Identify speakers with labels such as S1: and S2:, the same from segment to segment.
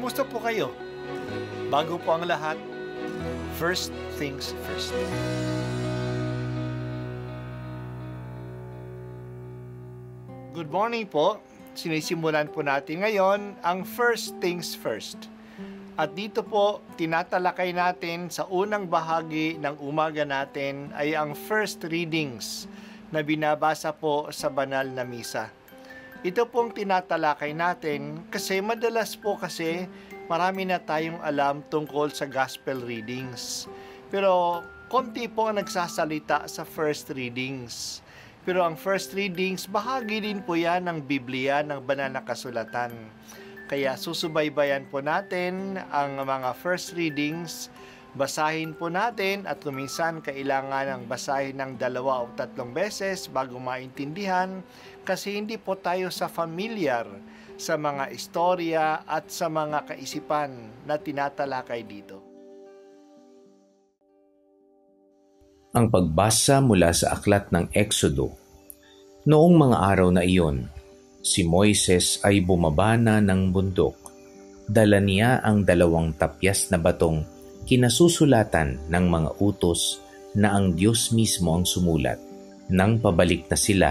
S1: Kumusta po kayo? Bago po ang lahat, first things first. Good morning po. Sinisimulan po natin ngayon ang first things first. At dito po, tinatalakay natin sa unang bahagi ng umaga natin ay ang first readings na binabasa po sa banal na misa. Ito pong tinatalakay natin kasi madalas po marami na tayong alam tungkol sa gospel readings. Pero konti po ang nagsasalita sa first readings. Pero ang first readings, bahagi din po yan ng Biblia, ng banal na kasulatan. Kaya susubaybayan po natin ang mga first readings, basahin po natin at kuminsan kailangan ng basahin ng 2 o 3 beses bago maintindihan kasi hindi po tayo familiar sa mga istorya at sa mga kaisipan na tinatalakay dito.
S2: Ang pagbasa mula sa aklat ng Exodo. Noong mga araw na iyon, si Moises ay bumaba na ng bundok. Dala niya ang 2 tapyas na batong kinasusulatan ng mga utos na ang Diyos mismo ang sumulat. Nang pabalik na sila,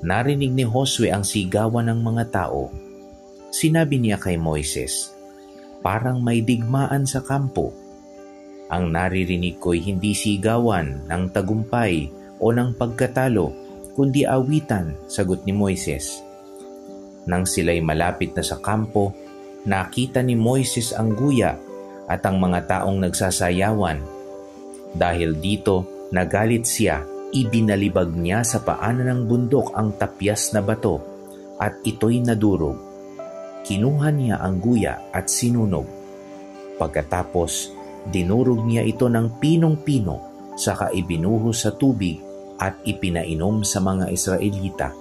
S2: narinig ni Josue ang sigawan ng mga tao. Sinabi niya kay Moises, "Parang may digmaan sa kampo." "Ang naririnig ko'y hindi sigawan ng tagumpay o ng pagkatalo, kundi awitan," sagot ni Moises. Nang sila'y malapit na sa kampo, nakita ni Moises ang guya at ang mga taong nagsasayawan. Dahil dito, nagalit siya, ibinalibag niya sa paanan ng bundok ang tapyas na bato at ito'y nadurog. Kinuha niya ang guya at sinunog. Pagkatapos, dinurog niya ito ng pinong-pino, saka ibinuhos sa tubig at ipinainom sa mga Israelita.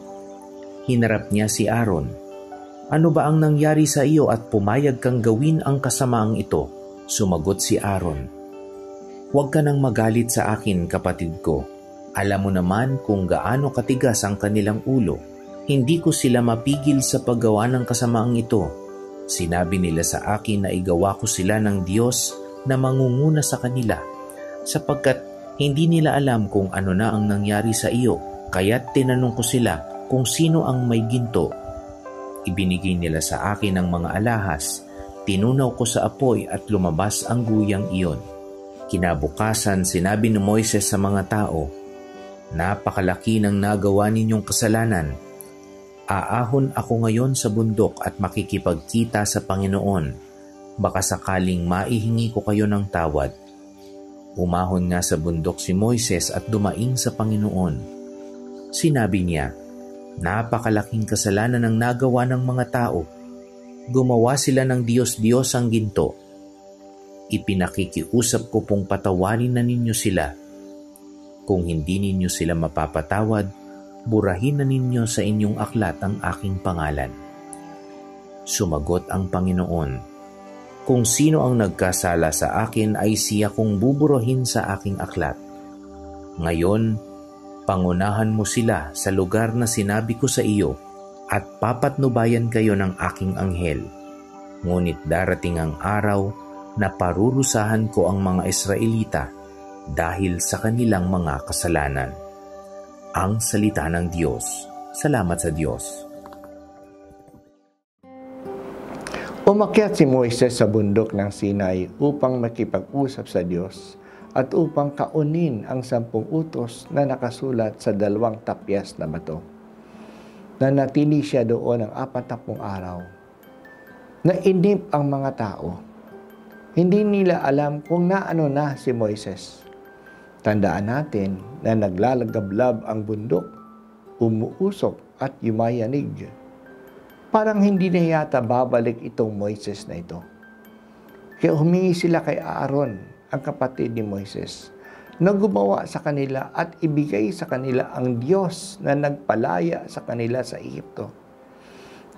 S2: Hinarap niya si Aaron. "Ano ba ang nangyari sa iyo at pumayag kang gawin ang kasamaang ito?" Sumagot si Aaron, "Huwag ka nang magalit sa akin, kapatid ko. Alam mo naman kung gaano katigas ang kanilang ulo. Hindi ko sila mapigil sa paggawa ng kasamaang ito. Sinabi nila sa akin na igawa ko sila ng Diyos na mangunguna sa kanila, sapagkat hindi nila alam kung ano na ang nangyari sa iyo, kaya't tinanong ko sila kung sino ang may ginto. Ibinigay nila sa akin ang mga alahas, tinunaw ko sa apoy at lumabas ang guyang iyon." Kinabukasan, sinabi ni Moises sa mga tao, "Napakalaki ng nagawa ninyong kasalanan. Aahon ako ngayon sa bundok at makikipagkita sa Panginoon. Baka sakaling maihingi ko kayo ng tawad." Umahon nga sa bundok si Moises at dumaing sa Panginoon. Sinabi niya, "Napakalaking kasalanan ang nagawa ng mga tao. Gumawa sila ng Diyos-Diyos ang ginto. Ipinakikiusap ko pong patawarin na ninyo sila. Kung hindi ninyo sila mapapatawad, burahin na ninyo sa inyong aklat ang aking pangalan." Sumagot ang Panginoon, "Kung sino ang nagkasala sa akin ay siya kong buburahin sa aking aklat. Ngayon, pangunahan mo sila sa lugar na sinabi ko sa iyo at papatnubayan kayo ng aking anghel. Ngunit darating ang araw na parurusahan ko ang mga Israelita dahil sa kanilang mga kasalanan." Ang salita ng Diyos. Salamat sa Diyos.
S3: Umakyat si Moises sa bundok ng Sinai upang makipag-usap sa Diyos at upang kaunin ang 10 utos na nakasulat sa 2 tapyas na bato. Nanatili siya doon ng 40 araw. Nainip ang mga tao. Hindi nila alam kung naano na si Moises. Tandaan natin na naglalagablab ang bundok, umuusok at yumayanig. Parang hindi na yata babalik itong Moises na ito. Kaya humingi sila kay Aaron, ang kapatid ni Moises, na gumawa sa kanila at ibigay sa kanila ang Diyos na nagpalaya sa kanila sa Ehipto.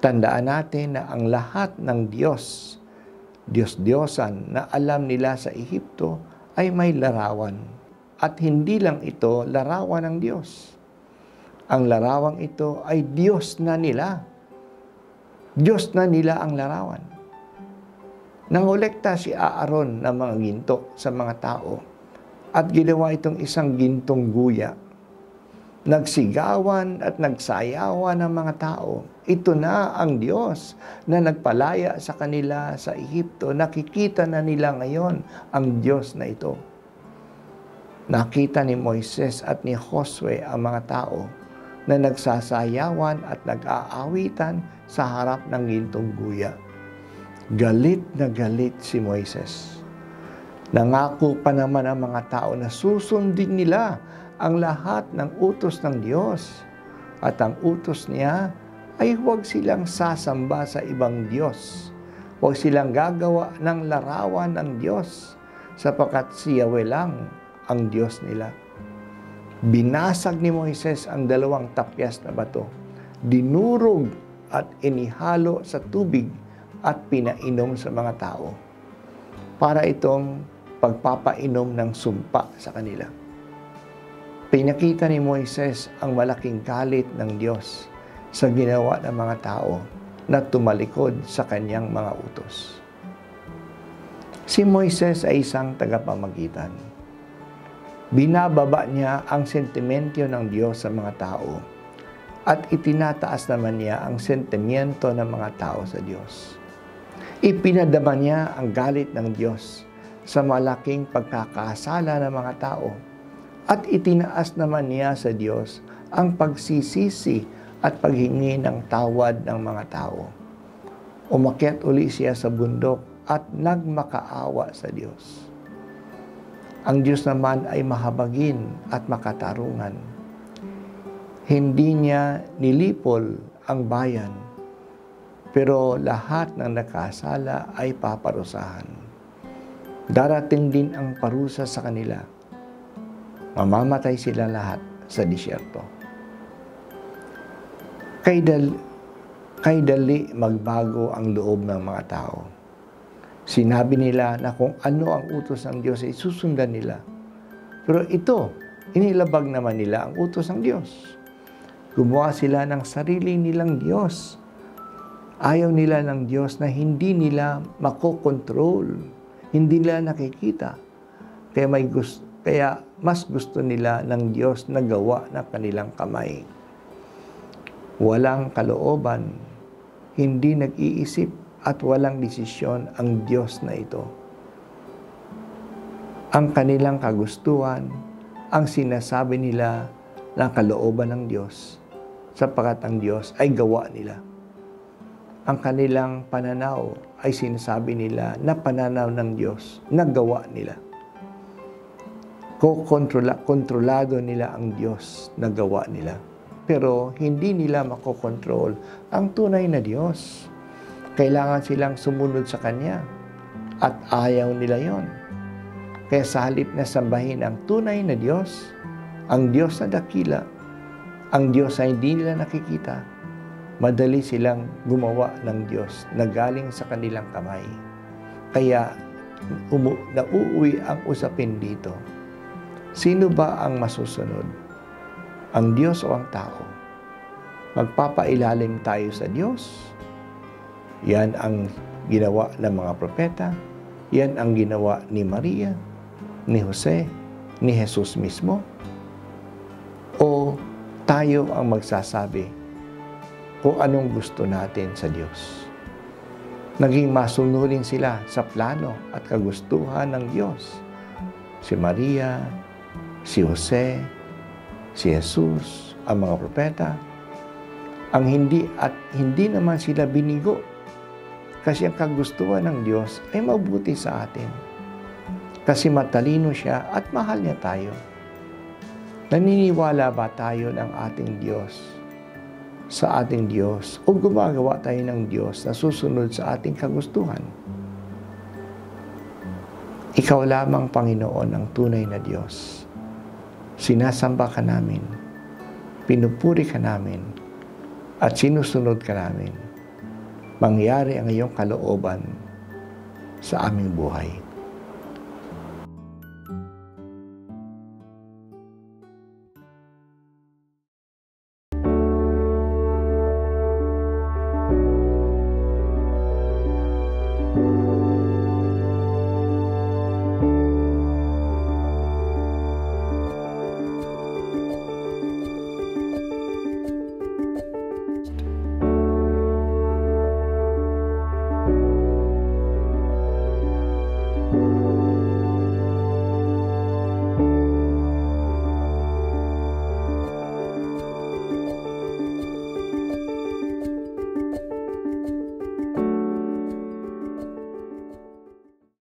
S3: Tandaan natin na ang lahat ng Diyos-Diyosan na alam nila sa Ehipto ay may larawan. At hindi lang ito larawan ng Diyos. Ang larawang ito ay Diyos na nila. Diyos na nila ang larawan. Nangolekta si Aaron ng mga ginto sa mga tao at ginawa itong isang gintong guya. Nagsigawan at nagsayawan ng mga tao. Ito na ang Diyos na nagpalaya sa kanila sa Ehipto. Nakikita na nila ngayon ang Diyos na ito. Nakita ni Moises at ni Josue ang mga tao na nagsasayawan at nag-aawitan sa harap ng gintong guya. Galit na galit si Moises. Nangako pa naman ang mga tao na susundin nila ang lahat ng utos ng Diyos. At ang utos niya ay huwag silang sasamba sa ibang Diyos. Huwag silang gagawa ng larawan ng Diyos sapagkat si Yahweh lang ang Diyos nila. Binasag ni Moises ang 2 tapyas na bato. Dinurog at inihalo sa tubig at pinainom sa mga tao. Para itong pagpapainom ng sumpa sa kanila. Pinakita ni Moises ang malaking galit ng Diyos sa ginawa ng mga tao na tumalikod sa kanyang mga utos. Si Moises ay isang tagapamagitan. Binababa niya ang sentimento ng Diyos sa mga tao at itinataas naman niya ang sentimento ng mga tao sa Diyos. Ipinadama niya ang galit ng Diyos sa malaking pagkakasala ng mga tao at itinaas naman niya sa Diyos ang pagsisisi at paghingi ng tawad ng mga tao. Umakyat uli siya sa bundok at nagmakaawa sa Diyos. Ang Diyos naman ay mahabagin at makatarungan. Hindi niya nilipol ang bayan, pero lahat ng nakasala ay paparusahan. Darating din ang parusa sa kanila. Mamamatay sila lahat sa disyerto. Kay dali magbago ang loob ng mga tao. Sinabi nila na kung ano ang utos ng Diyos ay susundan nila. Pero ito, inilabag naman nila ang utos ng Diyos. Gumawa sila ng sarili nilang Diyos. Ayaw nila ng Diyos na hindi nila makokontrol, hindi nila nakikita. Kaya mas gusto nila ng Diyos na gawa ng kanilang kamay. Walang kalooban, hindi nag-iisip at walang desisyon ang Diyos na ito. Ang kanilang kagustuhan, ang sinasabi nila ng kalooban ng Diyos, sapagkat ang Diyos ay gawa nila. Ang kanilang pananaw ay sinasabi nila na pananaw ng Diyos na gawa nila. Kontrolado nila ang Diyos na gawa nila. Pero hindi nila makokontrol ang tunay na Diyos. Kailangan silang sumunod sa Kanya at ayaw nila yon. Kaya sa halip na sambahin ang tunay na Diyos, ang Diyos na dakila, ang Diyos na hindi nila nakikita, madali silang gumawa ng Diyos na galing sa kanilang kamay. Kaya nauuwi ang usapin dito. Sino ba ang masusunod? Ang Diyos o ang tao? Magpapailalim tayo sa Diyos. Yan ang ginawa ng mga propeta. Yan ang ginawa ni Maria, ni Jose, ni Jesus mismo. O tayo ang magsasabi kung anong gusto natin sa Diyos. Naging masunurin sila sa plano at kagustuhan ng Diyos. Si Maria, si Jose, si Jesus, ang mga propeta, ang hindi naman sila binigo. Kasi ang kagustuhan ng Diyos ay mabuti sa atin. Kasi matalino siya at mahal niya tayo. Naniniwala ba tayo ng ating Diyos sa ating Diyos o gumagawa tayo ng Diyos na susunod sa ating kagustuhan? Ikaw lamang, Panginoon, ang tunay na Diyos. Sinasamba ka namin, pinupuri ka namin, at sinusunod ka namin. Mangyari ang iyong kalooban sa aming buhay.